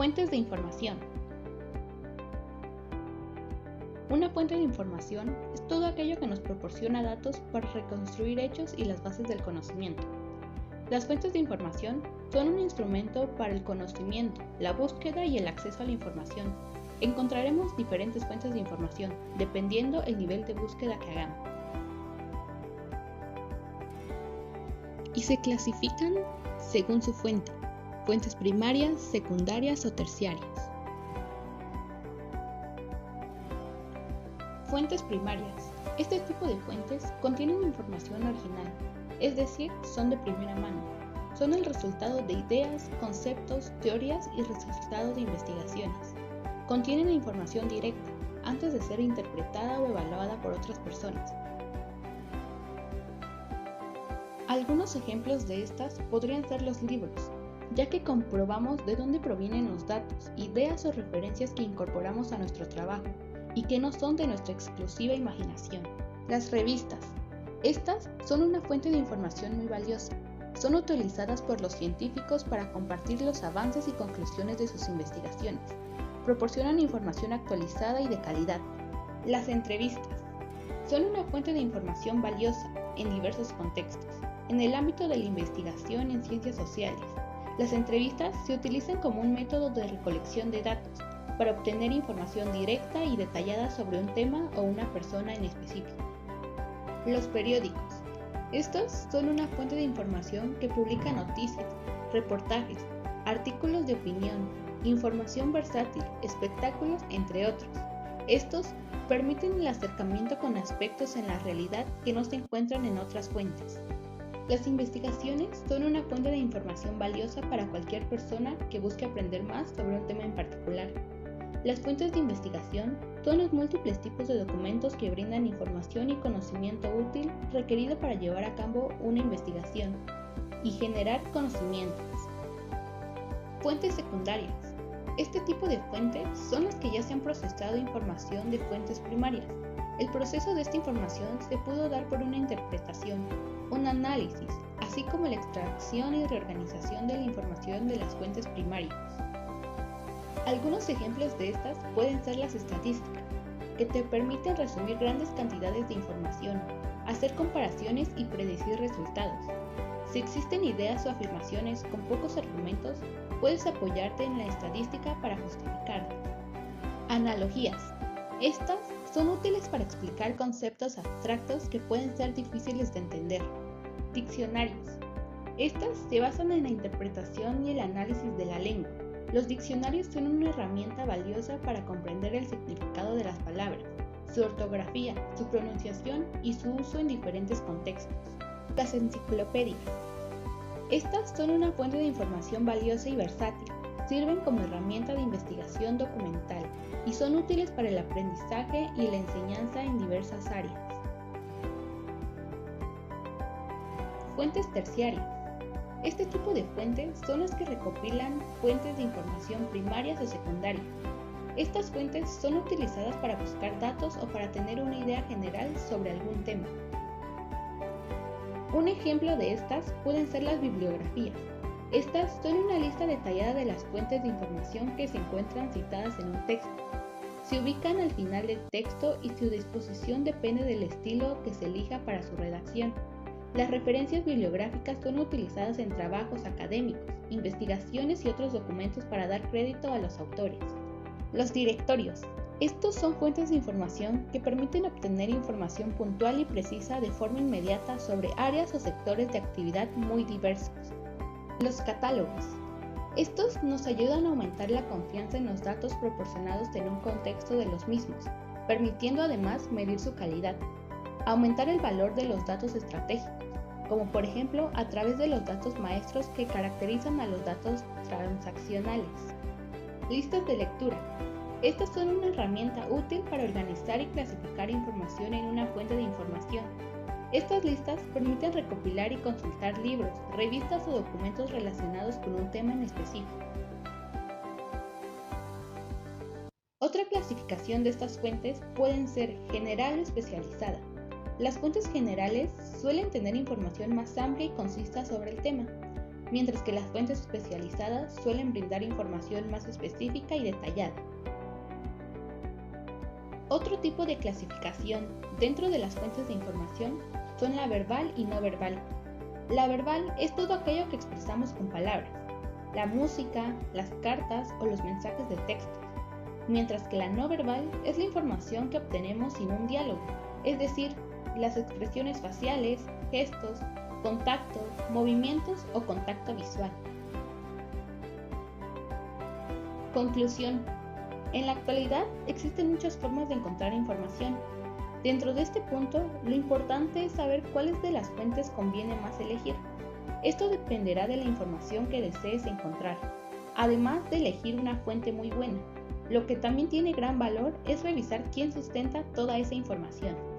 Fuentes de información. Una fuente de información es todo aquello que nos proporciona datos para reconstruir hechos y las bases del conocimiento. Las fuentes de información son un instrumento para el conocimiento, la búsqueda y el acceso a la información. Encontraremos diferentes fuentes de información, dependiendo el nivel de búsqueda que hagamos. Y se clasifican según su fuente, fuentes primarias, secundarias o terciarias. Fuentes primarias. Este tipo de fuentes contienen información original, es decir, son de primera mano. Son el resultado de ideas, conceptos, teorías y resultados de investigaciones. Contienen información directa, antes de ser interpretada o evaluada por otras personas. Algunos ejemplos de estas podrían ser los libros, ya que comprobamos de dónde provienen los datos, ideas o referencias que incorporamos a nuestro trabajo y que no son de nuestra exclusiva imaginación. Las revistas. Estas son una fuente de información muy valiosa. Son utilizadas por los científicos para compartir los avances y conclusiones de sus investigaciones. Proporcionan información actualizada y de calidad. Las entrevistas. Son una fuente de información valiosa en diversos contextos. En el ámbito de la investigación en ciencias sociales, las entrevistas se utilizan como un método de recolección de datos para obtener información directa y detallada sobre un tema o una persona en específico. Los periódicos. Estos son una fuente de información que publica noticias, reportajes, artículos de opinión, información versátil, espectáculos, entre otros. Estos permiten el acercamiento con aspectos en la realidad que no se encuentran en otras fuentes. Las investigaciones son una fuente de información valiosa para cualquier persona que busque aprender más sobre un tema en particular. Las fuentes de investigación son los múltiples tipos de documentos que brindan información y conocimiento útil requerido para llevar a cabo una investigación y generar conocimientos. Fuentes secundarias. Este tipo de fuentes son las que ya se han procesado información de fuentes primarias. El proceso de esta información se pudo dar por una interpretación, un análisis, así como la extracción y reorganización de la información de las fuentes primarias. Algunos ejemplos de estas pueden ser las estadísticas, que te permiten resumir grandes cantidades de información, hacer comparaciones y predecir resultados. Si existen ideas o afirmaciones con pocos argumentos, puedes apoyarte en la estadística para justificarlas. Analogías. Estas son útiles para explicar conceptos abstractos que pueden ser difíciles de entender. Diccionarios. Estas se basan en la interpretación y el análisis de la lengua. Los diccionarios son una herramienta valiosa para comprender el significado de las palabras, su ortografía, su pronunciación y su uso en diferentes contextos. Las enciclopedias. Estas son una fuente de información valiosa y versátil. Sirven como herramienta de investigación documental y son útiles para el aprendizaje y la enseñanza en diversas áreas. Fuentes terciarias. Este tipo de fuentes son las que recopilan fuentes de información primarias o secundarias. Estas fuentes son utilizadas para buscar datos o para tener una idea general sobre algún tema. Un ejemplo de estas pueden ser las bibliografías. Estas son una lista detallada de las fuentes de información que se encuentran citadas en un texto. Se ubican al final del texto y su disposición depende del estilo que se elija para su redacción. Las referencias bibliográficas son utilizadas en trabajos académicos, investigaciones y otros documentos para dar crédito a los autores. Los directorios. Estos son fuentes de información que permiten obtener información puntual y precisa de forma inmediata sobre áreas o sectores de actividad muy diversos. Los catálogos. Estos nos ayudan a aumentar la confianza en los datos proporcionados en un contexto de los mismos, permitiendo además medir su calidad. Aumentar el valor de los datos estratégicos, como por ejemplo a través de los datos maestros que caracterizan a los datos transaccionales. Listas de lectura. Estas son una herramienta útil para organizar y clasificar información en una fuente de información. Estas listas permiten recopilar y consultar libros, revistas o documentos relacionados con un tema en específico. Otra clasificación de estas fuentes pueden ser general o especializada. Las fuentes generales suelen tener información más amplia y concisa sobre el tema. mientras que las fuentes especializadas suelen brindar información más específica y detallada. Otro tipo de clasificación dentro de las fuentes de información son la verbal y no verbal. La verbal es todo aquello que expresamos con palabras, la música, las cartas o los mensajes de texto, mientras que la no verbal es la información que obtenemos sin un diálogo, es decir, las expresiones faciales, gestos, contactos, movimientos o contacto visual. Conclusión. En la actualidad existen muchas formas de encontrar información. Dentro de este punto, lo importante es saber cuáles de las fuentes conviene más elegir. Esto dependerá de la información que desees encontrar, además de elegir una fuente muy buena. Lo que también tiene gran valor es revisar quién sustenta toda esa información.